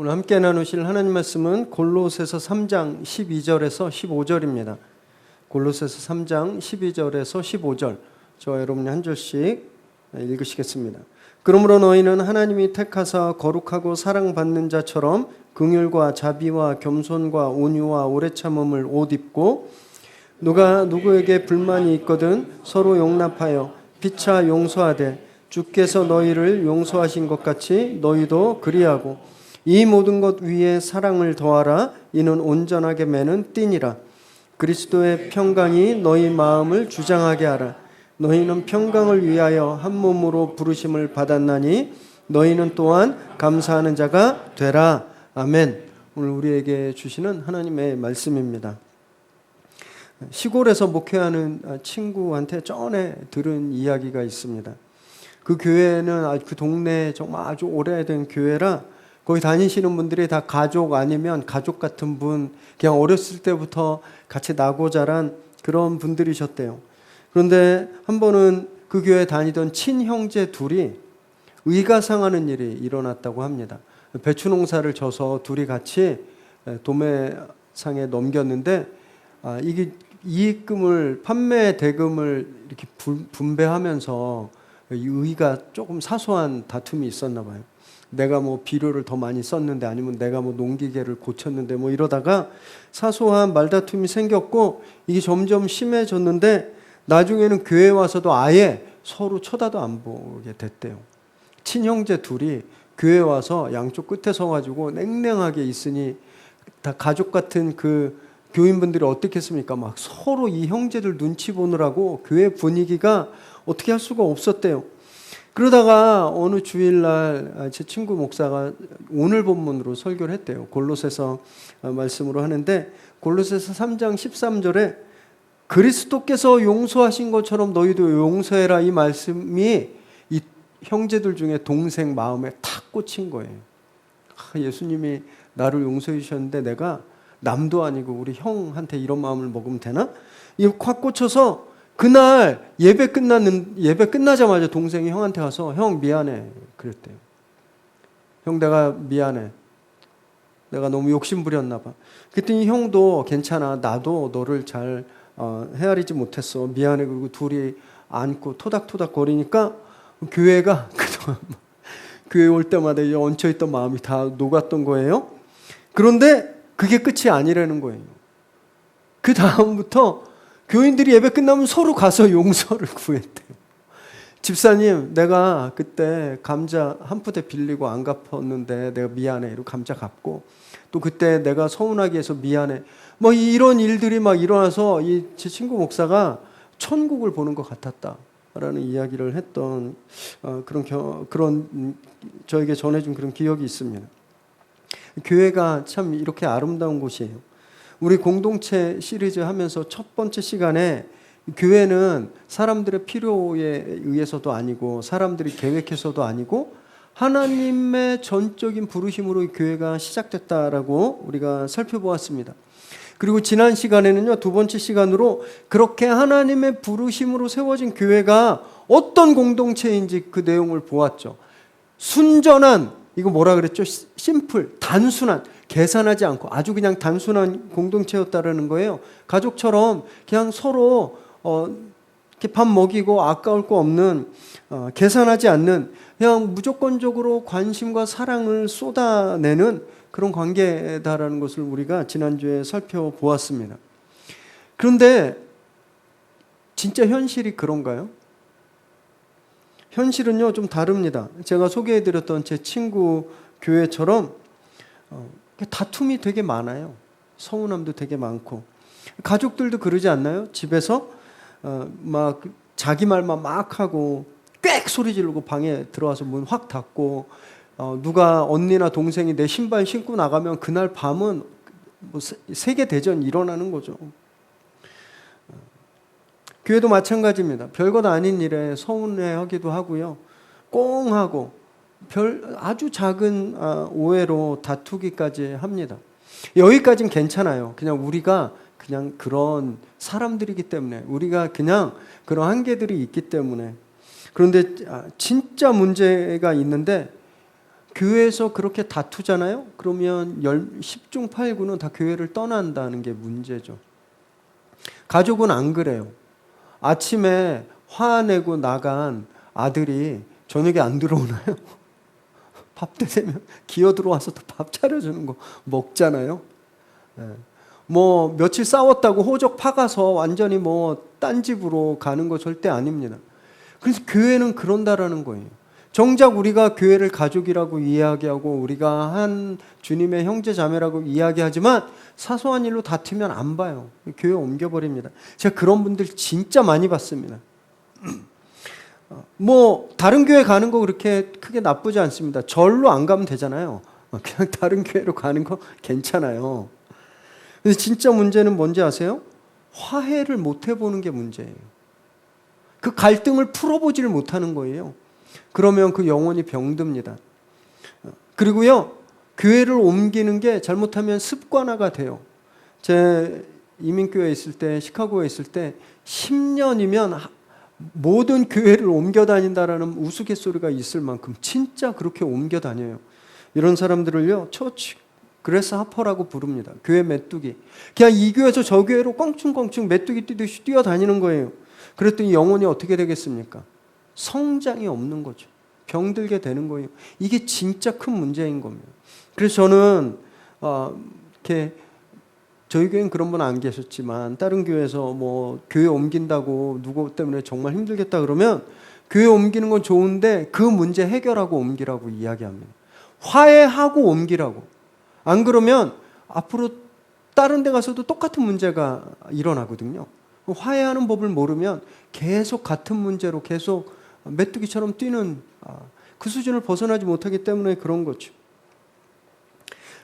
오늘 함께 나누실 하나님 말씀은 골로새서 3장 12절에서 15절입니다. 골로새서 3장 12절에서 15절, 저와 여러분이 한 절씩 읽으시겠습니다. 그러므로 너희는 하나님이 택하사 거룩하고 사랑받는 자처럼 긍휼과 자비와 겸손과 온유와 오래 참음을 옷 입고, 누가 누구에게 불만이 있거든 서로 용납하여 피차 용서하되 주께서 너희를 용서하신 것 같이 너희도 그리하고, 이 모든 것 위에 사랑을 더하라. 이는 온전하게 매는 띠니라. 그리스도의 평강이 너희 마음을 주장하게 하라. 너희는 평강을 위하여 한 몸으로 부르심을 받았나니 너희는 또한 감사하는 자가 되라. 아멘. 오늘 우리에게 주시는 하나님의 말씀입니다. 시골에서 목회하는 친구한테 전에 들은 이야기가 있습니다. 그 교회는 그 동네에 정말 아주 오래된 교회라 거기 다니시는 분들이 다 가족 아니면 가족 같은 분, 그냥 어렸을 때부터 같이 나고 자란 그런 분들이셨대요. 그런데 한 번은 그 교회에 다니던 친형제 둘이 의가 상하는 일이 일어났다고 합니다. 배추 농사를 져서 둘이 같이 도매상에 넘겼는데, 이게 이익금을, 판매 대금을 이렇게 분배하면서 이 의가 조금 사소한 다툼이 있었나 봐요. 내가 뭐 비료를 더 많이 썼는데, 아니면 내가 뭐 농기계를 고쳤는데, 뭐 이러다가 사소한 말다툼이 생겼고, 이게 점점 심해졌는데 나중에는 교회에 와서도 아예 서로 쳐다도 안 보게 됐대요. 친형제 둘이 교회에 와서 양쪽 끝에 서가지고 냉랭하게 있으니 다 가족 같은 그 교인분들이 어떻게 했습니까? 막 서로 이 형제들 눈치 보느라고 교회 분위기가 어떻게 할 수가 없었대요. 그러다가 어느 주일날 제 친구 목사가 오늘 본문으로 설교를 했대요. 골로새서 말씀으로 하는데, 골로새서 3장 13절에 그리스도께서 용서하신 것처럼 너희도 용서해라, 이 말씀이 이 형제들 중에 동생 마음에 탁 꽂힌 거예요. 예수님이 나를 용서해 주셨는데 내가 남도 아니고 우리 형한테 이런 마음을 먹으면 되나? 이거 확 꽂혀서 그날 예배 끝나자마자 동생이 형한테 가서 형 미안해 그랬대요. 형 내가 미안해. 내가 너무 욕심 부렸나 봐. 그랬더니 형도 괜찮아. 나도 너를 잘 헤아리지 못했어. 미안해. 그리고 둘이 안고 토닥토닥 거리니까 교회가 그동안 교회 올 때마다 얹혀있던 마음이 다 녹았던 거예요. 그런데 그게 끝이 아니라는 거예요. 그 다음부터 교인들이 예배 끝나면 서로 가서 용서를 구했대요. 집사님, 내가 그때 감자 한 푸대 빌리고 안 갚았는데 내가 미안해. 이러고 감자 갚고, 또 그때 내가 서운하게 해서 미안해. 뭐 이런 일들이 막 일어나서 제 친구 목사가 천국을 보는 것 같았다라는 이야기를 했던 그런 저에게 전해준 그런 기억이 있습니다. 교회가 참 이렇게 아름다운 곳이에요. 우리 공동체 시리즈 하면서 첫 번째 시간에 교회는 사람들의 필요에 의해서도 아니고 사람들이 계획해서도 아니고 하나님의 전적인 부르심으로 교회가 시작됐다라고 우리가 살펴보았습니다. 그리고 지난 시간에는요, 두 번째 시간으로 그렇게 하나님의 부르심으로 세워진 교회가 어떤 공동체인지 그 내용을 보았죠. 순전한, 이거 뭐라 그랬죠? 심플, 단순한, 계산하지 않고 아주 그냥 단순한 공동체였다라는 거예요. 가족처럼 그냥 서로 이렇게 밥 먹이고 아까울 거 없는, 계산하지 않는, 그냥 무조건적으로 관심과 사랑을 쏟아내는 그런 관계다라는 것을 우리가 지난주에 살펴보았습니다. 그런데 진짜 현실이 그런가요? 현실은요 좀 다릅니다. 제가 소개해드렸던 제 친구 교회처럼 다툼이 되게 많아요. 서운함도 되게 많고. 가족들도 그러지 않나요? 집에서 막 자기 말만 막 하고 꽥 소리 지르고 방에 들어와서 문 확 닫고, 누가 언니나 동생이 내 신발 신고 나가면 그날 밤은 뭐 세계 대전이 일어나는 거죠. 교회도 마찬가지입니다. 별것 아닌 일에 서운해하기도 하고요. 꽁하고 아주 작은 오해로 다투기까지 합니다. 여기까지는 괜찮아요. 그냥 우리가 그냥 그런 사람들이기 때문에, 우리가 그냥 그런 한계들이 있기 때문에. 그런데 진짜 문제가 있는데 교회에서 그렇게 다투잖아요. 그러면 10중 8구는 다 교회를 떠난다는 게 문제죠. 가족은 안 그래요. 아침에 화내고 나간 아들이 저녁에 안 들어오나요? 밥 때 되면 기어 들어와서 또 밥 차려주는 거 먹잖아요. 뭐 며칠 싸웠다고 호적 파가서 완전히 뭐 딴 집으로 가는 거 절대 아닙니다. 그래서 교회는 그런다라는 거예요. 정작 우리가 교회를 가족이라고 이야기하고 우리가 한 주님의 형제 자매라고 이야기하지만 사소한 일로 다투면 안 봐요. 교회 옮겨버립니다. 제가 그런 분들 진짜 많이 봤습니다. 뭐 다른 교회 가는 거 그렇게 크게 나쁘지 않습니다. 절로 안 가면 되잖아요. 그냥 다른 교회로 가는 거 괜찮아요. 근데 진짜 문제는 뭔지 아세요? 화해를 못 해보는 게 문제예요. 그 갈등을 풀어보지를 못하는 거예요. 그러면 그 영혼이 병듭니다. 그리고요, 교회를 옮기는 게 잘못하면 습관화가 돼요. 제 이민교회에 있을 때, 시카고에 있을 때 10년이면 모든 교회를 옮겨 다닌다라는 우스갯소리가 있을 만큼 진짜 그렇게 옮겨 다녀요. 이런 사람들을요, 처치 그래서 하퍼라고 부릅니다. 교회 메뚜기. 그냥 이 교회에서 저 교회로 껑충껑충 메뚜기 뛰듯이 뛰어다니는 거예요. 그랬더니 영혼이 어떻게 되겠습니까? 성장이 없는 거죠. 병들게 되는 거예요. 이게 진짜 큰 문제인 겁니다. 그래서 저는 이렇게 저희 교회는 그런 분 안 계셨지만 다른 교회에서 뭐 교회 옮긴다고 누구 때문에 정말 힘들겠다 그러면 교회 옮기는 건 좋은데 그 문제 해결하고 옮기라고 이야기합니다. 화해하고 옮기라고. 안 그러면 앞으로 다른 데 가서도 똑같은 문제가 일어나거든요. 화해하는 법을 모르면 계속 같은 문제로 계속 메뚜기처럼 뛰는 그 수준을 벗어나지 못하기 때문에 그런 거죠.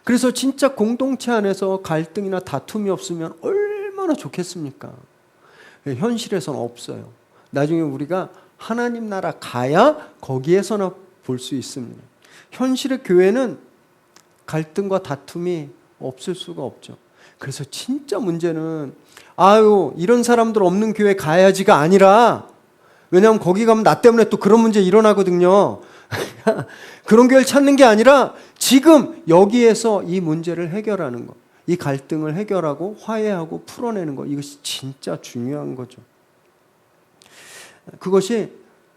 그래서 진짜 공동체 안에서 갈등이나 다툼이 없으면 얼마나 좋겠습니까? 현실에서는 없어요. 나중에 우리가 하나님 나라 가야 거기에서나 볼 수 있습니다. 현실의 교회는 갈등과 다툼이 없을 수가 없죠. 그래서 진짜 문제는 이런 사람들 없는 교회 가야지가 아니라, 왜냐하면 거기 가면 나 때문에 또 그런 문제 일어나거든요. 그런 교회를 찾는 게 아니라 지금 여기에서 이 문제를 해결하는 것, 이 갈등을 해결하고 화해하고 풀어내는 것, 이것이 진짜 중요한 거죠. 그것이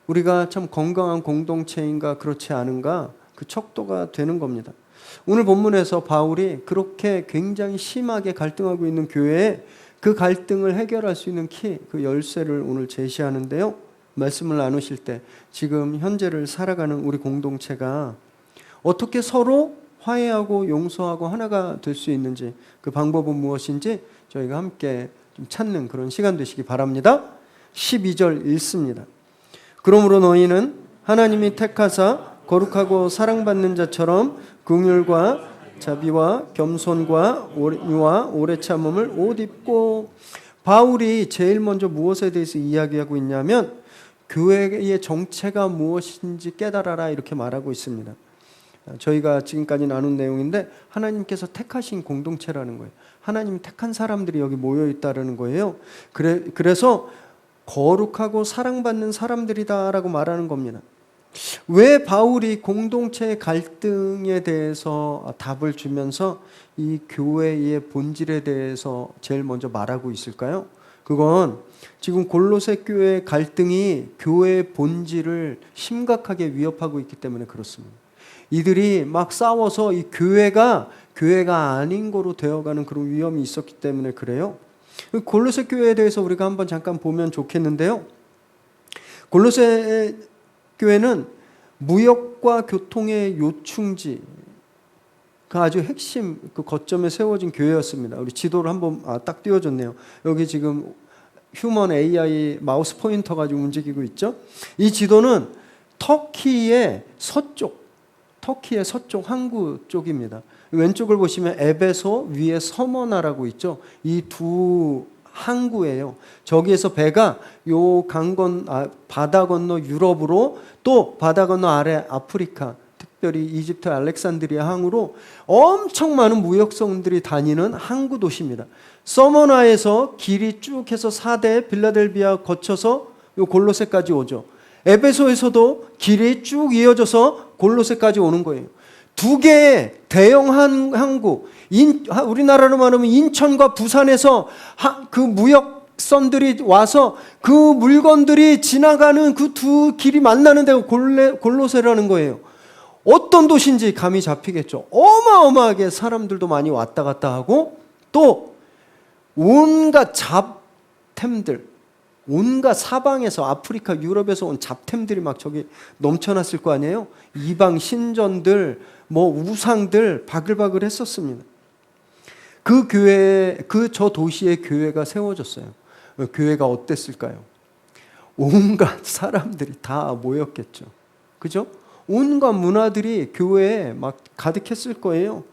우리가 참 건강한 공동체인가 그렇지 않은가 그 척도가 되는 겁니다. 오늘 본문에서 바울이 그렇게 굉장히 심하게 갈등하고 있는 교회에 그 갈등을 해결할 수 있는 키, 그 열쇠를 오늘 제시하는데요. 말씀을 나누실 때 지금 현재를 살아가는 우리 공동체가 어떻게 서로 화해하고 용서하고 하나가 될 수 있는지, 그 방법은 무엇인지 저희가 함께 좀 찾는 그런 시간 되시기 바랍니다. 12절 읽습니다. 그러므로 너희는 하나님이 택하사 거룩하고 사랑받는 자처럼 긍휼과 자비와 겸손과 온유와 오래 참음을 옷 입고. 바울이 제일 먼저 무엇에 대해서 이야기하고 있냐면 교회의 정체가 무엇인지 깨달아라 이렇게 말하고 있습니다. 저희가 지금까지 나눈 내용인데 하나님께서 택하신 공동체라는 거예요. 하나님이 택한 사람들이 여기 모여 있다는 거예요. 그래서 거룩하고 사랑받는 사람들이다라고 말하는 겁니다. 왜 바울이 공동체의 갈등에 대해서 답을 주면서 이 교회의 본질에 대해서 제일 먼저 말하고 있을까요? 그건 지금 골로새 교회의 갈등이 교회의 본질을 심각하게 위협하고 있기 때문에 그렇습니다. 이들이 막 싸워서 이 교회가 아닌 거로 되어가는 그런 위험이 있었기 때문에 그래요. 골로새 교회에 대해서 우리가 한번 잠깐 보면 좋겠는데요. 골로새 교회는 무역과 교통의 요충지가 아주 핵심 그 거점에 세워진 교회였습니다. 우리 지도를 한번 딱 띄워줬네요. 여기 지금 휴먼 AI 마우스 포인터 가지고 움직이고 있죠. 이 지도는 터키의 서쪽 항구 쪽입니다. 왼쪽을 보시면 에베소, 위에 서머나라고 있죠. 이 두 항구예요. 저기에서 배가 바다 건너 유럽으로, 또 바다 건너 아래 아프리카, 특별히 이집트 알렉산드리아 항으로 엄청 많은 무역선들이 다니는 항구 도시입니다. 서머나에서 길이 쭉 해서 사대, 빌라델비아 거쳐서 요 골로새까지 오죠. 에베소에서도 길이 쭉 이어져서 골로새까지 오는 거예요. 두 개의 대형 항구, 우리나라로 말하면 인천과 부산에서 그 무역선들이 와서 그 물건들이 지나가는 그 두 길이 만나는 데가 골로새라는 거예요. 어떤 도시인지 감이 잡히겠죠. 어마어마하게 사람들도 많이 왔다 갔다 하고, 또 온갖 잡템들, 온갖 사방에서, 아프리카, 유럽에서 온 잡템들이 막 저기 넘쳐났을 거 아니에요. 이방 신전들, 뭐 우상들 바글바글 했었습니다. 그 교회, 저 도시에 교회가 세워졌어요. 교회가 어땠을까요? 온갖 사람들이 다 모였겠죠. 그죠? 온갖 문화들이 교회에 막 가득했을 거예요.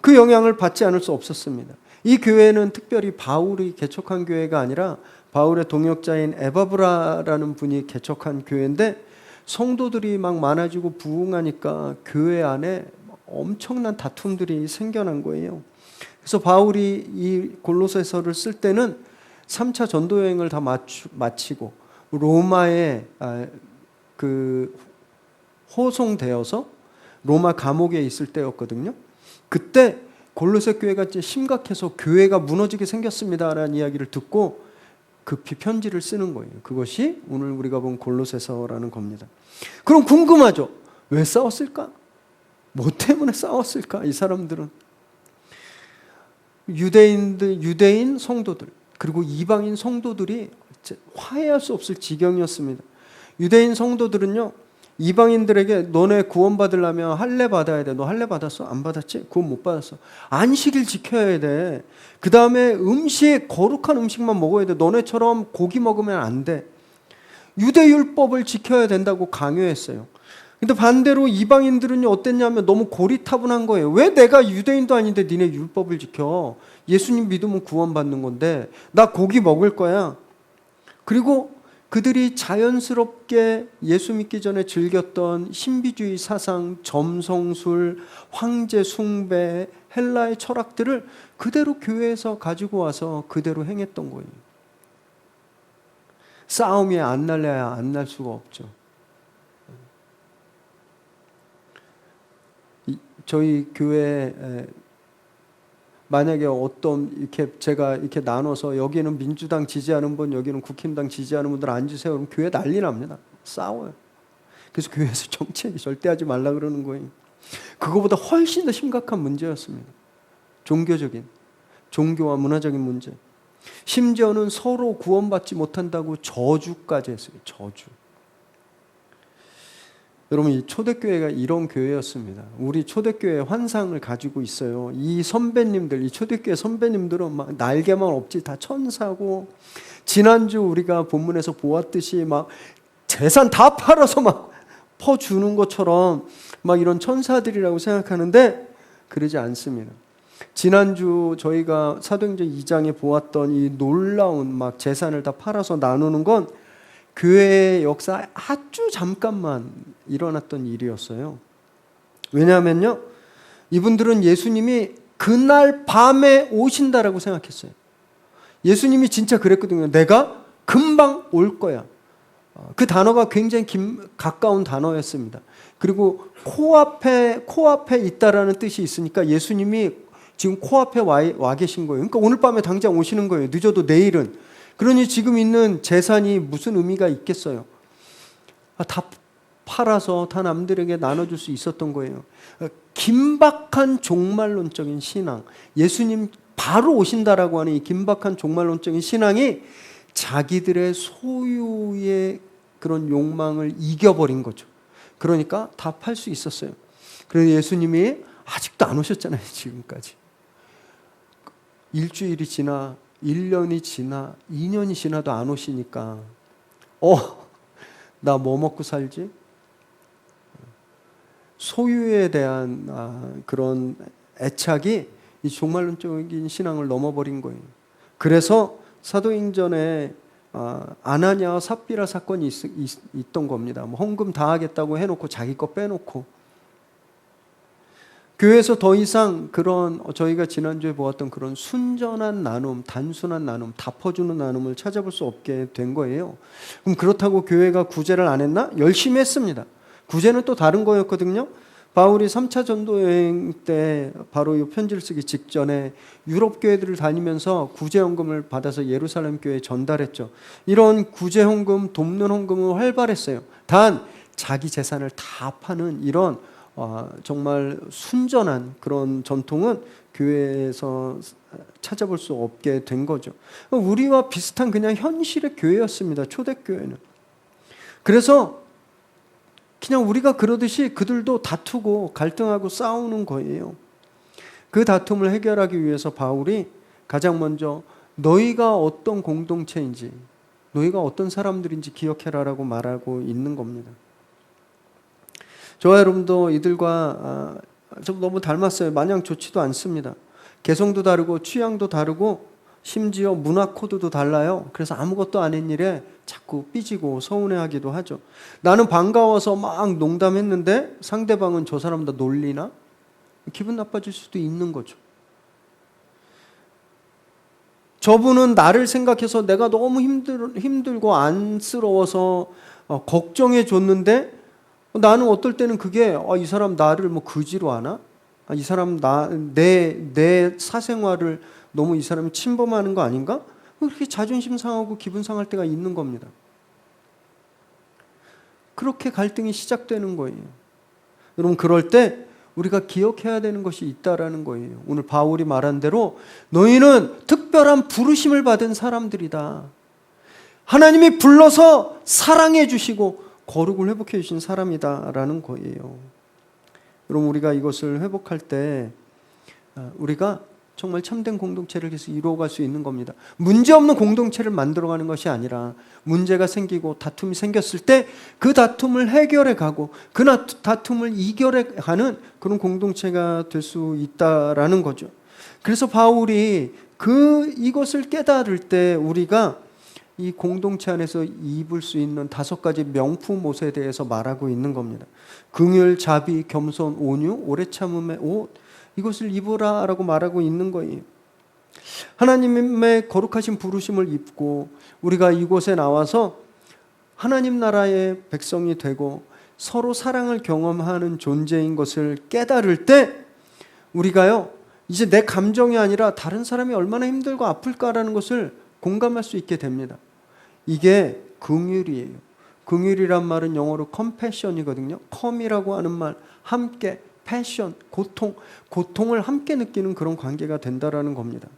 그 영향을 받지 않을 수 없었습니다. 이 교회는 특별히 바울이 개척한 교회가 아니라 바울의 동역자인 에바브라라는 분이 개척한 교회인데, 성도들이 막 많아지고 부흥하니까 교회 안에 엄청난 다툼들이 생겨난 거예요. 그래서 바울이 이 골로새서를 쓸 때는 3차 전도 여행을 다 마치고 로마에 호송되어서 로마 감옥에 있을 때였거든요. 그때 골로새 교회가 이제 심각해서 교회가 무너지게 생겼습니다라는 이야기를 듣고 급히 편지를 쓰는 거예요. 그것이 오늘 우리가 본 골로새서라는 겁니다. 그럼 궁금하죠? 왜 싸웠을까? 뭐 때문에 싸웠을까? 이 사람들은 유대인 성도들 그리고 이방인 성도들이 화해할 수 없을 지경이었습니다. 유대인 성도들은요, 이방인들에게 너네 구원받으려면 할례 받아야 돼. 너 할례 받았어? 안 받았지? 구원 못 받았어. 안식일 지켜야 돼. 그 다음에 거룩한 음식만 먹어야 돼. 너네처럼 고기 먹으면 안 돼. 유대율법을 지켜야 된다고 강요했어요. 근데 반대로 이방인들은요, 어땠냐면 너무 고리타분한 거예요. 왜 내가 유대인도 아닌데 니네 율법을 지켜? 예수님 믿으면 구원받는 건데 나 고기 먹을 거야. 그리고 그들이 자연스럽게 예수 믿기 전에 즐겼던 신비주의 사상, 점성술, 황제 숭배, 헬라의 철학들을 그대로 교회에서 가지고 와서 그대로 행했던 거예요. 싸움이 안 날려야 안 날 수가 없죠. 저희 교회에 만약에 제가 이렇게 나눠서 여기는 민주당 지지하는 분, 여기는 국힘당 지지하는 분들 앉으세요. 그럼 교회 난리 납니다. 싸워요. 그래서 교회에서 정치 얘기 절대 하지 말라 그러는 거예요. 그거보다 훨씬 더 심각한 문제였습니다. 종교와 문화적인 문제. 심지어는 서로 구원받지 못한다고 저주까지 했어요. 저주. 여러분, 이 초대교회가 이런 교회였습니다. 우리 초대교회 환상을 가지고 있어요. 이 초대교회 선배님들은 막 날개만 없지 다 천사고, 지난주 우리가 본문에서 보았듯이 막 재산 다 팔아서 막 퍼주는 것처럼 막 이런 천사들이라고 생각하는데 그러지 않습니다. 지난주 저희가 사도행전 2장에 보았던 이 놀라운 막 재산을 다 팔아서 나누는 건 교회의 역사 아주 잠깐만 일어났던 일이었어요. 왜냐하면요, 이분들은 예수님이 그날 밤에 오신다라고 생각했어요. 예수님이 진짜 그랬거든요. 내가 금방 올 거야. 그 단어가 굉장히 가까운 단어였습니다. 그리고 코앞에 있다라는 뜻이 있으니까 예수님이 지금 코앞에 와 계신 거예요. 그러니까 오늘 밤에 당장 오시는 거예요. 늦어도 내일은. 그러니 지금 있는 재산이 무슨 의미가 있겠어요? 다 팔아서 다 남들에게 나눠줄 수 있었던 거예요. 긴박한 종말론적인 신앙, 예수님 바로 오신다라고 하는 이 긴박한 종말론적인 신앙이 자기들의 소유의 그런 욕망을 이겨버린 거죠. 그러니까 다 팔 수 있었어요. 그래서 예수님이 아직도 안 오셨잖아요. 지금까지 일주일이 지나 1년이 지나 2년이 지나도 안 오시니까 나 뭐 먹고 살지? 소유에 대한 그런 애착이 이 종말론적인 신앙을 넘어버린 거예요. 그래서 사도행전에 아나니아와 삽비라 사건이 있던 겁니다. 뭐 헌금 다 하겠다고 해놓고 자기 거 빼놓고, 교회에서 더 이상 그런 저희가 지난주에 보았던 그런 순전한 나눔, 단순한 나눔, 다 퍼주는 나눔을 찾아볼 수 없게 된 거예요. 그럼 그렇다고 교회가 구제를 안 했나? 열심히 했습니다. 구제는 또 다른 거였거든요. 바울이 3차 전도 여행 때 바로 이 편지를 쓰기 직전에 유럽 교회들을 다니면서 구제헌금을 받아서 예루살렘 교회에 전달했죠. 이런 구제헌금, 돕는 헌금은 활발했어요. 단 자기 재산을 다 파는 이런 정말 순전한 그런 전통은 교회에서 찾아볼 수 없게 된 거죠. 우리와 비슷한 그냥 현실의 교회였습니다. 초대교회는. 그래서 그냥 우리가 그러듯이 그들도 다투고 갈등하고 싸우는 거예요. 그 다툼을 해결하기 위해서 바울이 가장 먼저 너희가 어떤 공동체인지, 너희가 어떤 사람들인지 기억해라라고 말하고 있는 겁니다. 저와 여러분도 이들과 좀 너무 닮았어요. 마냥 좋지도 않습니다. 개성도 다르고 취향도 다르고 심지어 문화 코드도 달라요. 그래서 아무것도 아닌 일에 자꾸 삐지고 서운해하기도 하죠. 나는 반가워서 막 농담했는데 상대방은 저 사람 다 놀리나? 기분 나빠질 수도 있는 거죠. 저분은 나를 생각해서 내가 너무 힘들고 안쓰러워서 걱정해 줬는데 나는 어떨 때는 그게 이 사람 나를 뭐 그지로 하나? 이 사람 내 사생활을 너무 이 사람이 침범하는 거 아닌가? 그렇게 자존심 상하고 기분 상할 때가 있는 겁니다. 그렇게 갈등이 시작되는 거예요. 여러분 그럴 때 우리가 기억해야 되는 것이 있다라는 거예요. 오늘 바울이 말한 대로 너희는 특별한 부르심을 받은 사람들이다. 하나님이 불러서 사랑해 주시고 거룩을 회복해 주신 사람이다라는 거예요. 여러분 우리가 이것을 회복할 때 우리가 정말 참된 공동체를 계속 이루어갈 수 있는 겁니다. 문제없는 공동체를 만들어가는 것이 아니라 문제가 생기고 다툼이 생겼을 때 그 다툼을 해결해 가고 그 다툼을 이겨내 가는 그런 공동체가 될 수 있다라는 거죠. 그래서 바울이 이것을 깨달을 때 우리가 이 공동체 안에서 입을 수 있는 5가지 명품 옷에 대해서 말하고 있는 겁니다. 긍휼, 자비, 겸손, 온유, 오래 참음의 옷, 이것을 입으라라고 말하고 있는 거예요. 하나님의 거룩하신 부르심을 입고 우리가 이곳에 나와서 하나님 나라의 백성이 되고 서로 사랑을 경험하는 존재인 것을 깨달을 때 우리가요 이제 내 감정이 아니라 다른 사람이 얼마나 힘들고 아플까라는 것을 공감할 수 있게 됩니다. 이게 긍휼이에요. 긍휼이란 말은 영어로 compassion이거든요. come이라고 하는 말, 함께, passion, 고통을 함께 느끼는 그런 관계가 된다라는 겁니다.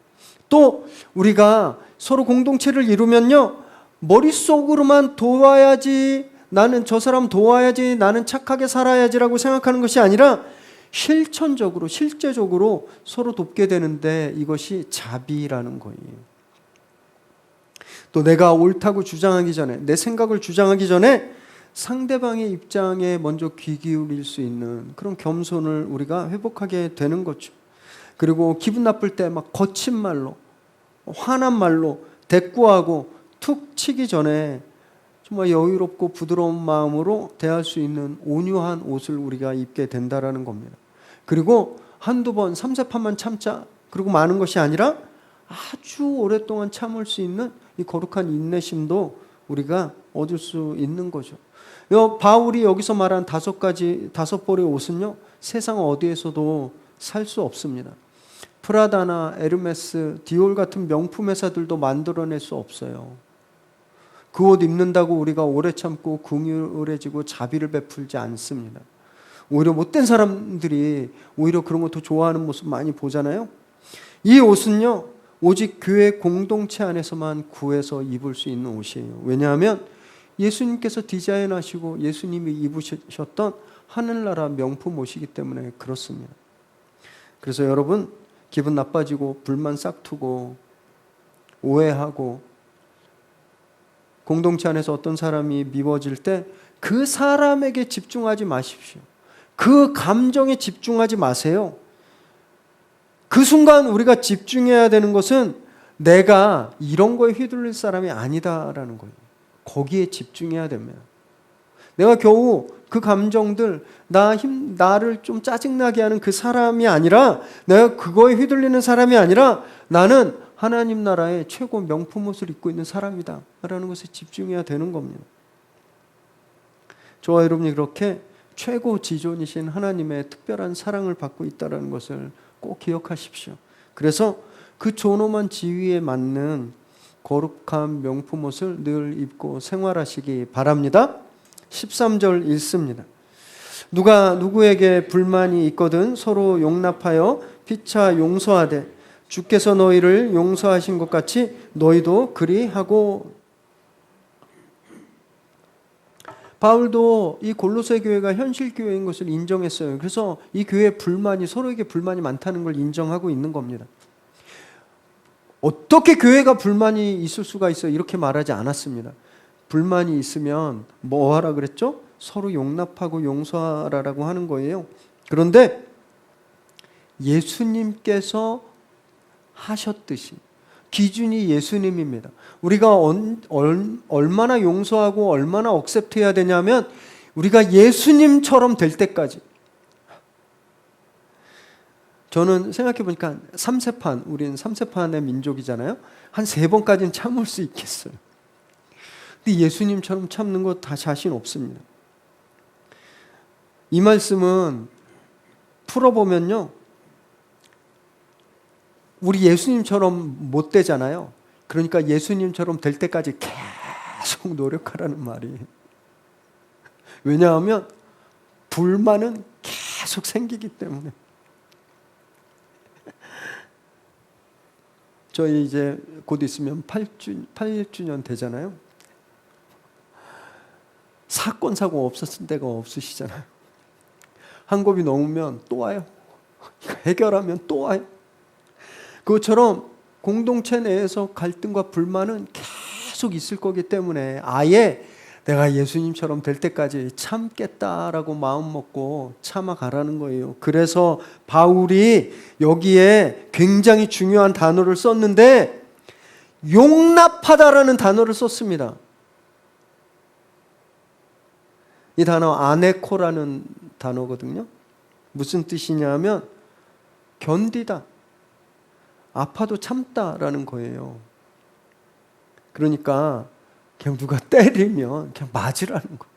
또 우리가 서로 공동체를 이루면요 머릿속으로만 도와야지, 나는 저 사람 도와야지, 나는 착하게 살아야지라고 생각하는 것이 아니라 실제적으로 서로 돕게 되는데 이것이 자비라는 거예요. 또 내가 옳다고 주장하기 전에, 내 생각을 주장하기 전에 상대방의 입장에 먼저 귀 기울일 수 있는 그런 겸손을 우리가 회복하게 되는 거죠. 그리고 기분 나쁠 때 막 거친 말로, 화난 말로 대꾸하고 툭 치기 전에 정말 여유롭고 부드러운 마음으로 대할 수 있는 온유한 옷을 우리가 입게 된다라는 겁니다. 그리고 한두 번, 3-4판만 참자, 그리고 많은 것이 아니라 아주 오랫동안 참을 수 있는 이 거룩한 인내심도 우리가 얻을 수 있는 거죠. 바울이 여기서 말한 5벌의 옷은요 세상 어디에서도 살 수 없습니다. 프라다나 에르메스, 디올 같은 명품 회사들도 만들어낼 수 없어요. 그 옷 입는다고 우리가 오래 참고 긍휼해지고 자비를 베풀지 않습니다. 오히려 못된 사람들이 오히려 그런 거 더 좋아하는 모습 많이 보잖아요. 이 옷은요 오직 교회 공동체 안에서만 구해서 입을 수 있는 옷이에요. 왜냐하면 예수님께서 디자인하시고 예수님이 입으셨던 하늘나라 명품 옷이기 때문에 그렇습니다. 그래서 여러분 기분 나빠지고 불만 싹트고 오해하고 공동체 안에서 어떤 사람이 미워질 때 그 사람에게 집중하지 마십시오. 그 감정에 집중하지 마세요. 그 순간 우리가 집중해야 되는 것은 내가 이런 거에 휘둘릴 사람이 아니다라는 거예요. 거기에 집중해야 됩니다. 내가 겨우 그 감정들, 나를 좀 짜증나게 하는 그 사람이 아니라, 내가 그거에 휘둘리는 사람이 아니라 나는 하나님 나라의 최고 명품 옷을 입고 있는 사람이다 라는 것에 집중해야 되는 겁니다. 저와 여러분이 그렇게 최고 지존이신 하나님의 특별한 사랑을 받고 있다는 것을 꼭 기억하십시오. 그래서 그 존엄한 지위에 맞는 거룩한 명품 옷을 늘 입고 생활하시기 바랍니다. 13절 읽습니다. 누가 누구에게 불만이 있거든 서로 용납하여 피차 용서하되 주께서 너희를 용서하신 것 같이 너희도 그리하고. 바울도 이 골로새 교회가 현실 교회인 것을 인정했어요. 그래서 이 교회에 불만이, 서로에게 불만이 많다는 걸 인정하고 있는 겁니다. 어떻게 교회가 불만이 있을 수가 있어요? 이렇게 말하지 않았습니다. 불만이 있으면 뭐 하라 그랬죠? 서로 용납하고 용서하라고 하는 거예요. 그런데 예수님께서 하셨듯이, 기준이 예수님입니다. 우리가 얼마나 용서하고 얼마나 억셉트해야 되냐면 우리가 예수님처럼 될 때까지. 저는 생각해 보니까 삼세판, 우리는 삼세판의 민족이잖아요. 한 3번까지는 참을 수 있겠어요. 근데 예수님처럼 참는 거 다 자신 없습니다. 이 말씀은 풀어보면요, 우리 예수님처럼 못 되잖아요. 그러니까 예수님처럼 될 때까지 계속 노력하라는 말이에요. 왜냐하면 불만은 계속 생기기 때문에. 저희 이제 곧 있으면 8주년 되잖아요. 사건 사고 없었을 때가 없으시잖아요. 한 곱이 넘으면 또 와요. 해결하면 또 와요. 그것처럼 공동체 내에서 갈등과 불만은 계속 있을 거기 때문에 아예 내가 예수님처럼 될 때까지 참겠다라고 마음 먹고 참아가라는 거예요. 그래서 바울이 여기에 굉장히 중요한 단어를 썼는데 용납하다라는 단어를 썼습니다. 이 단어 아네코라는 단어거든요. 무슨 뜻이냐면 견디다, 아파도 참다라는 거예요. 그러니까 그냥 누가 때리면 그냥 맞으라는 거예요.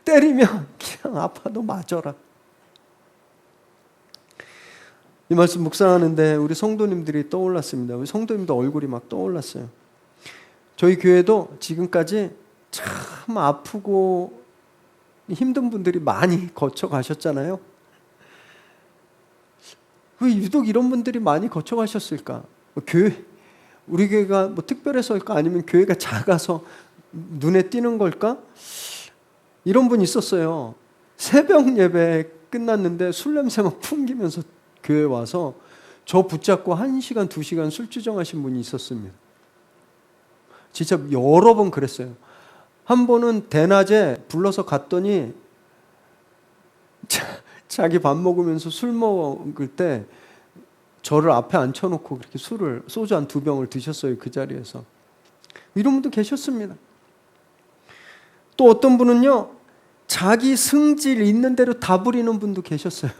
때리면 그냥 아파도 맞아라. 이 말씀 묵상하는데 우리 성도님들이 떠올랐습니다. 우리 성도님도 얼굴이 막 떠올랐어요. 저희 교회도 지금까지 참 아프고 힘든 분들이 많이 거쳐가셨잖아요. 왜 유독 이런 분들이 많이 거쳐가셨을까? 우리 교회가 특별해서일까? 아니면 교회가 작아서 눈에 띄는 걸까? 이런 분이 있었어요. 새벽 예배 끝났는데 술 냄새 막 풍기면서 교회 와서 저 붙잡고 1시간, 2시간 술주정하신 분이 있었습니다. 진짜 여러 번 그랬어요. 한 번은 대낮에 불러서 갔더니 자기 밥 먹으면서 술 먹을 때 저를 앞에 앉혀놓고 그렇게 소주 한 2병을 드셨어요. 그 자리에서. 이런 분도 계셨습니다. 또 어떤 분은요, 자기 승질 있는 대로 다 부리는 분도 계셨어요.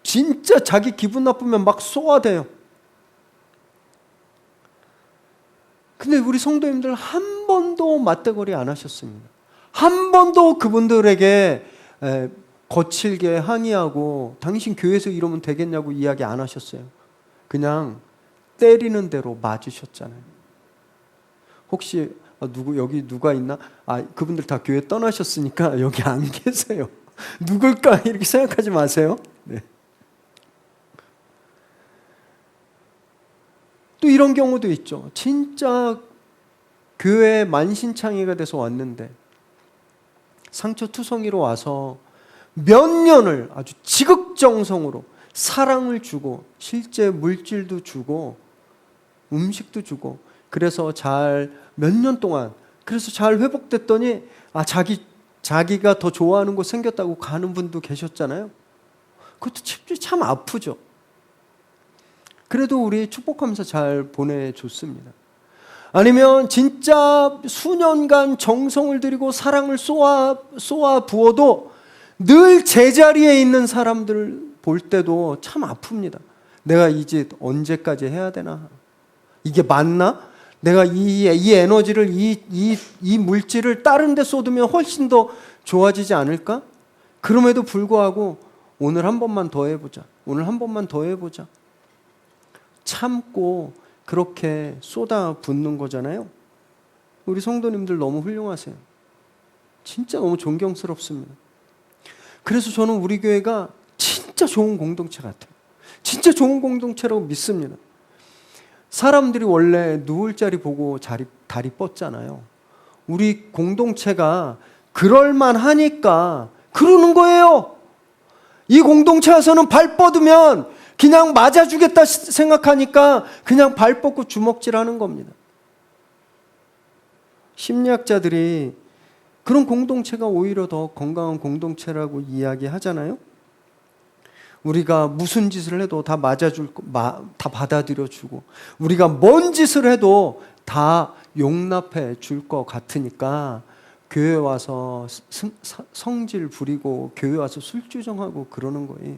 진짜 자기 기분 나쁘면 막 쏘아대요. 근데 우리 성도님들 한 번도 맞대거리 안 하셨습니다. 한 번도 그분들에게 거칠게 항의하고 당신 교회에서 이러면 되겠냐고 이야기 안 하셨어요. 그냥 때리는 대로 맞으셨잖아요. 혹시 여기 누가 있나? 그분들 다 교회 떠나셨으니까 여기 안 계세요. 누굴까 이렇게 생각하지 마세요. 네. 또 이런 경우도 있죠. 진짜 교회에 만신창이가 돼서 왔는데 상처투성이로 와서 몇 년을 아주 지극정성으로 사랑을 주고 실제 물질도 주고 음식도 주고 그래서 몇 년 동안 그래서 잘 회복됐더니 자기가 더 좋아하는 곳 생겼다고 가는 분도 계셨잖아요. 그것도 참 아프죠. 그래도 우리 축복하면서 잘 보내줬습니다. 아니면 진짜 수년간 정성을 들이고 사랑을 쏘아 부어도 늘 제자리에 있는 사람들 볼 때도 참 아픕니다. 내가 이 짓 언제까지 해야 되나? 이게 맞나? 내가 이 에너지를, 이 물질을 다른 데 쏟으면 훨씬 더 좋아지지 않을까? 그럼에도 불구하고 오늘 한 번만 더 해보자. 오늘 한 번만 더 해보자. 참고 그렇게 쏟아붓는 거잖아요. 우리 성도님들 너무 훌륭하세요. 진짜 너무 존경스럽습니다. 그래서 저는 우리 교회가 진짜 좋은 공동체 같아요. 진짜 좋은 공동체라고 믿습니다. 사람들이 원래 누울 자리 보고 다리 뻗잖아요. 우리 공동체가 그럴만하니까 그러는 거예요. 이 공동체 와서는 발 뻗으면 그냥 맞아주겠다 생각하니까 그냥 발 뻗고 주먹질하는 겁니다. 심리학자들이 그런 공동체가 오히려 더 건강한 공동체라고 이야기하잖아요. 우리가 무슨 짓을 해도 다 다 받아들여주고, 우리가 뭔 짓을 해도 다 용납해 줄 것 같으니까 교회 와서 성질 부리고 교회 와서 술주정하고 그러는 거예요.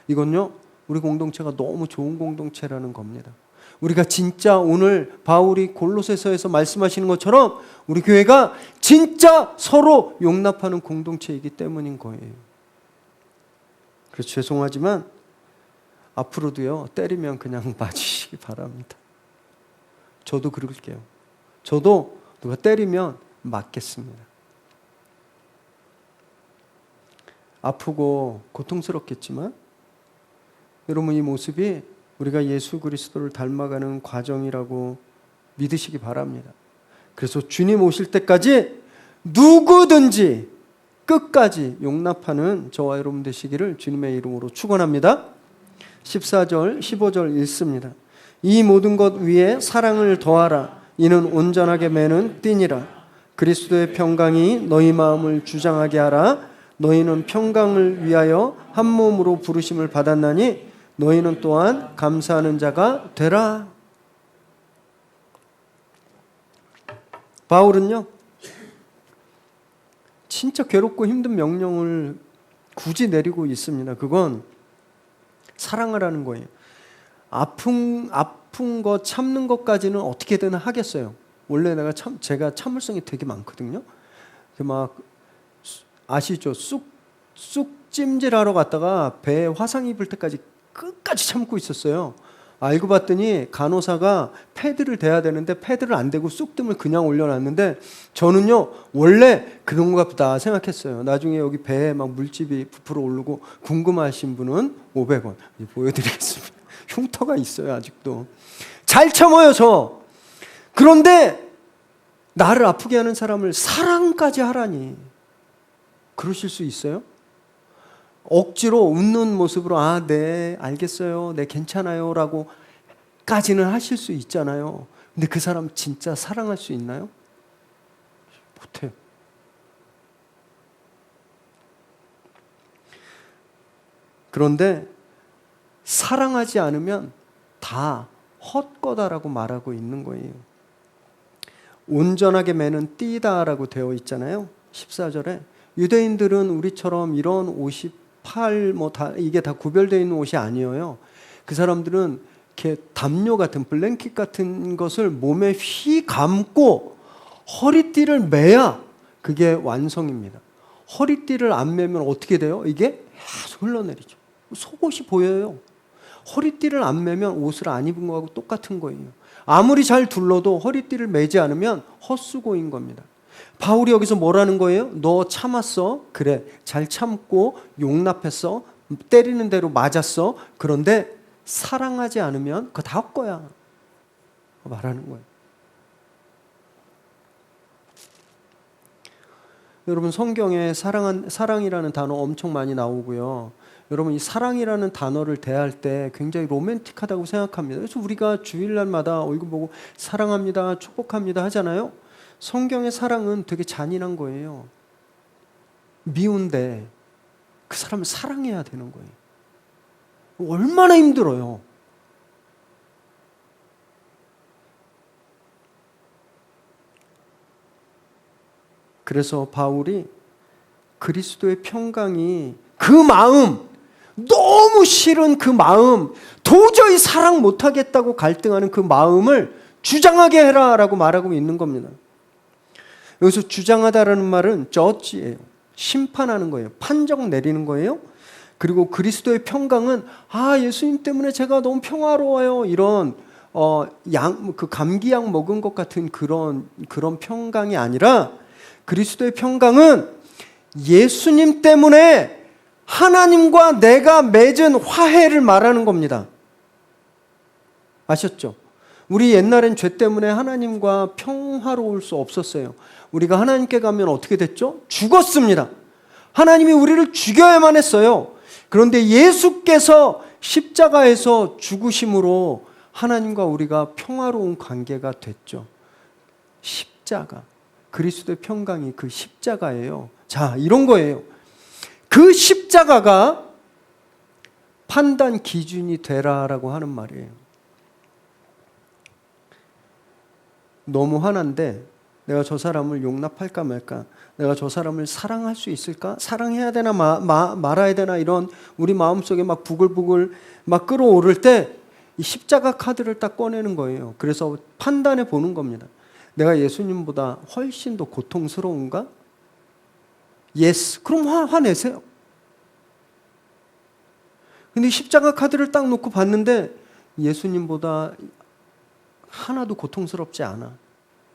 이건요, 우리 공동체가 너무 좋은 공동체라는 겁니다. 우리가 진짜 오늘 바울이 골로새서에서 말씀하시는 것처럼 우리 교회가 진짜 서로 용납하는 공동체이기 때문인 거예요. 그래서 죄송하지만 앞으로도요, 때리면 그냥 맞으시기 바랍니다. 저도 그럴게요. 저도 누가 때리면 맞겠습니다. 아프고 고통스럽겠지만 여러분, 이 모습이 우리가 예수 그리스도를 닮아가는 과정이라고 믿으시기 바랍니다. 그래서 주님 오실 때까지 누구든지 끝까지 용납하는 저와 여러분 되시기를 주님의 이름으로 축원합니다. 14절, 15절 읽습니다. 이 모든 것 위에 사랑을 더하라. 이는 온전하게 매는 띠니라. 그리스도의 평강이 너희 마음을 주장하게 하라. 너희는 평강을 위하여 한 몸으로 부르심을 받았나니 너희는 또한 감사하는 자가 되라. 바울은요, 진짜 괴롭고 힘든 명령을 굳이 내리고 있습니다. 그건 사랑하라는 거예요. 아픈 거 참는 것까지는 어떻게든 하겠어요. 원래 제가 참을성이 되게 많거든요. 막 아시죠? 쑥 찜질하러 갔다가 배에 화상 입을 때까지 끝까지 참고 있었어요. 알고 봤더니 간호사가 패드를 대야 되는데 패드를 안 대고 쑥뜸을 그냥 올려놨는데 저는요, 원래 그런가 보다 생각했어요. 나중에 여기 배에 막 물집이 부풀어 오르고 궁금하신 분은 500원 보여드리겠습니다. 흉터가 있어요, 아직도. 잘 참아요, 저. 그런데 나를 아프게 하는 사람을 사랑까지 하라니. 그러실 수 있어요? 억지로 웃는 모습으로 네, 알겠어요, 네, 괜찮아요 라고 까지는 하실 수 있잖아요. 근데 그 사람 진짜 사랑할 수 있나요? 못해요. 그런데 사랑하지 않으면 다 헛거다라고 말하고 있는 거예요. 온전하게 매는 띠다라고 되어 있잖아요. 14절에 유대인들은 우리처럼 이런 옷이 이게 다 구별되어 있는 옷이 아니에요. 그 사람들은 이렇게 담요 같은 블랭킷 같은 것을 몸에 휘 감고 허리띠를 매야 그게 완성입니다. 허리띠를 안 매면 어떻게 돼요? 이게 계속 흘러내리죠. 속옷이 보여요. 허리띠를 안 매면 옷을 안 입은 거하고 똑같은 거예요. 아무리 잘 둘러도 허리띠를 매지 않으면 헛수고인 겁니다. 바울이 여기서 뭐라는 거예요? 너 참았어? 그래, 잘 참고 용납했어? 때리는 대로 맞았어? 그런데 사랑하지 않으면 그거 다 헛거야 말하는 거예요. 여러분, 성경에 사랑이라는 단어 엄청 많이 나오고요. 여러분, 이 사랑이라는 단어를 대할 때 굉장히 로맨틱하다고 생각합니다. 그래서 우리가 주일날마다 얼굴 보고 사랑합니다, 축복합니다 하잖아요. 성경의 사랑은 되게 잔인한 거예요. 미운데 그 사람을 사랑해야 되는 거예요. 얼마나 힘들어요. 그래서 바울이 그리스도의 평강이 그 마음, 너무 싫은 그 마음, 도저히 사랑 못하겠다고 갈등하는 그 마음을 주장하게 해라라고 말하고 있는 겁니다. 여기서 주장하다라는 말은 judge예요. 심판하는 거예요. 판정 내리는 거예요. 그리고 그리스도의 평강은 예수님 때문에 제가 너무 평화로워요. 이런 감기약 먹은 것 같은 그런 평강이 아니라 그리스도의 평강은 예수님 때문에 하나님과 내가 맺은 화해를 말하는 겁니다. 아셨죠? 우리 옛날엔 죄 때문에 하나님과 평화로울 수 없었어요. 우리가 하나님께 가면 어떻게 됐죠? 죽었습니다. 하나님이 우리를 죽여야만 했어요. 그런데 예수께서 십자가에서 죽으심으로 하나님과 우리가 평화로운 관계가 됐죠. 십자가. 그리스도의 평강이 그 십자가예요. 자, 이런 거예요. 그 십자가가 판단 기준이 되라라고 하는 말이에요. 너무 화난데 내가 저 사람을 용납할까 말까? 내가 저 사람을 사랑할 수 있을까? 사랑해야 되나 말아야 되나? 이런 우리 마음속에 막 부글부글 막 끓어오를 때 이 십자가 카드를 딱 꺼내는 거예요. 그래서 판단해 보는 겁니다. 내가 예수님보다 훨씬 더 고통스러운가? Yes. 그럼 화내세요. 근데 십자가 카드를 딱 놓고 봤는데 예수님보다 하나도 고통스럽지 않아.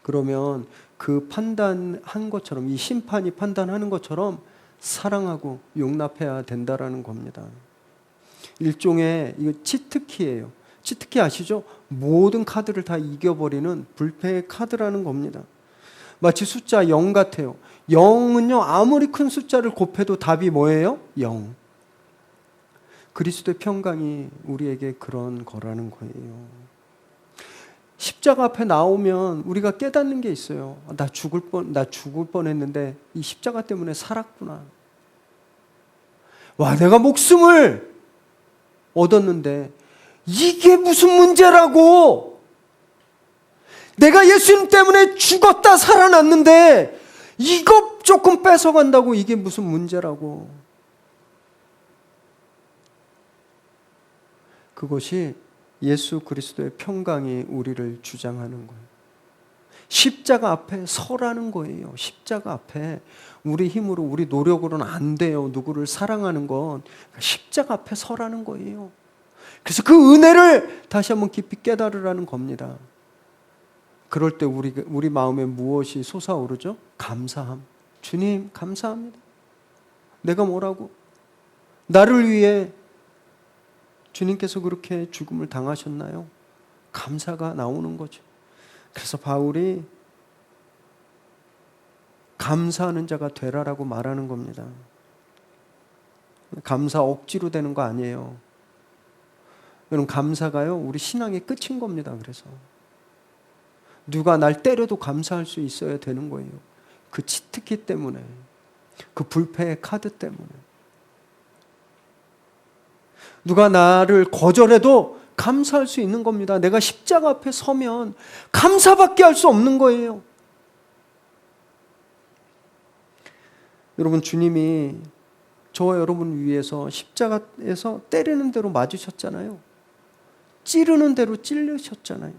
그러면 그 판단한 것처럼, 이 심판이 판단하는 것처럼 사랑하고 용납해야 된다라는 겁니다. 일종의 이거 치트키예요. 치트키 아시죠? 모든 카드를 다 이겨버리는 불패의 카드라는 겁니다. 마치 숫자 0 같아요. 0은요, 아무리 큰 숫자를 곱해도 답이 뭐예요? 0. 그리스도의 평강이 우리에게 그런 거라는 거예요. 십자가 앞에 나오면 우리가 깨닫는 게 있어요. 나 죽을 뻔했는데 이 십자가 때문에 살았구나. 와, 내가 목숨을 얻었는데 이게 무슨 문제라고? 내가 예수님 때문에 죽었다 살아났는데 이거 조금 뺏어간다고 이게 무슨 문제라고? 그것이 예수 그리스도의 평강이 우리를 주장하는 거예요. 십자가 앞에 서라는 거예요. 십자가 앞에 우리 힘으로 우리 노력으로는 안 돼요. 누구를 사랑하는 건 십자가 앞에 서라는 거예요. 그래서 그 은혜를 다시 한번 깊이 깨달으라는 겁니다. 그럴 때 우리 마음에 무엇이 솟아오르죠? 감사함. 주님 감사합니다. 내가 뭐라고? 나를 위해 주님께서 그렇게 죽음을 당하셨나요? 감사가 나오는 거죠. 그래서 바울이 감사하는 자가 되라라고 말하는 겁니다. 감사 억지로 되는 거 아니에요. 여러분, 감사가요, 우리 신앙의 끝인 겁니다. 그래서 누가 날 때려도 감사할 수 있어야 되는 거예요. 그 치트키 때문에, 그 불패의 카드 때문에. 누가 나를 거절해도 감사할 수 있는 겁니다. 내가 십자가 앞에 서면 감사밖에 할 수 없는 거예요. 여러분, 주님이 저와 여러분 위해서 십자가에서 때리는 대로 맞으셨잖아요. 찌르는 대로 찔르셨잖아요.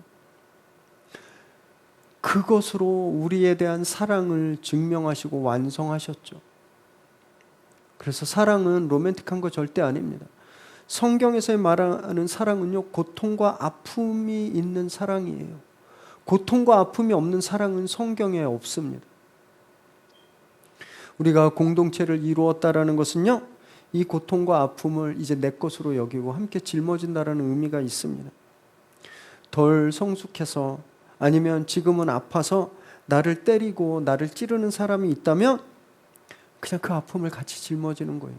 그것으로 우리에 대한 사랑을 증명하시고 완성하셨죠. 그래서 사랑은 로맨틱한 거 절대 아닙니다. 성경에서 말하는 사랑은요, 고통과 아픔이 있는 사랑이에요. 고통과 아픔이 없는 사랑은 성경에 없습니다. 우리가 공동체를 이루었다라는 것은요, 이 고통과 아픔을 이제 내 것으로 여기고 함께 짊어진다라는 의미가 있습니다. 덜 성숙해서 아니면 지금은 아파서 나를 때리고 나를 찌르는 사람이 있다면 그냥 그 아픔을 같이 짊어지는 거예요.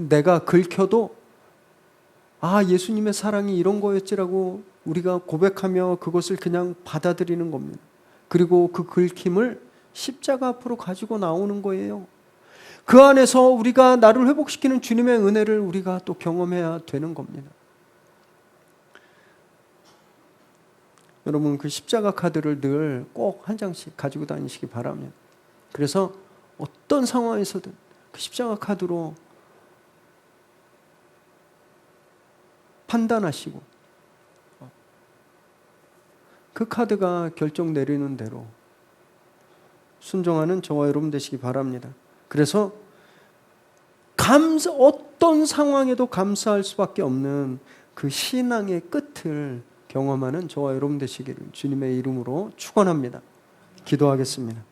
내가 긁혀도 예수님의 사랑이 이런 거였지라고 우리가 고백하며 그것을 그냥 받아들이는 겁니다. 그리고 그 긁힘을 십자가 앞으로 가지고 나오는 거예요. 그 안에서 우리가 나를 회복시키는 주님의 은혜를 우리가 또 경험해야 되는 겁니다. 여러분, 그 십자가 카드를 늘 꼭 한 장씩 가지고 다니시기 바랍니다. 그래서 어떤 상황에서든 그 십자가 카드로 판단하시고 그 카드가 결정 내리는 대로 순종하는 저와 여러분 되시기 바랍니다. 그래서 어떤 상황에도 감사할 수밖에 없는 그 신앙의 끝을 경험하는 저와 여러분 되시기를 주님의 이름으로 축원합니다. 기도하겠습니다.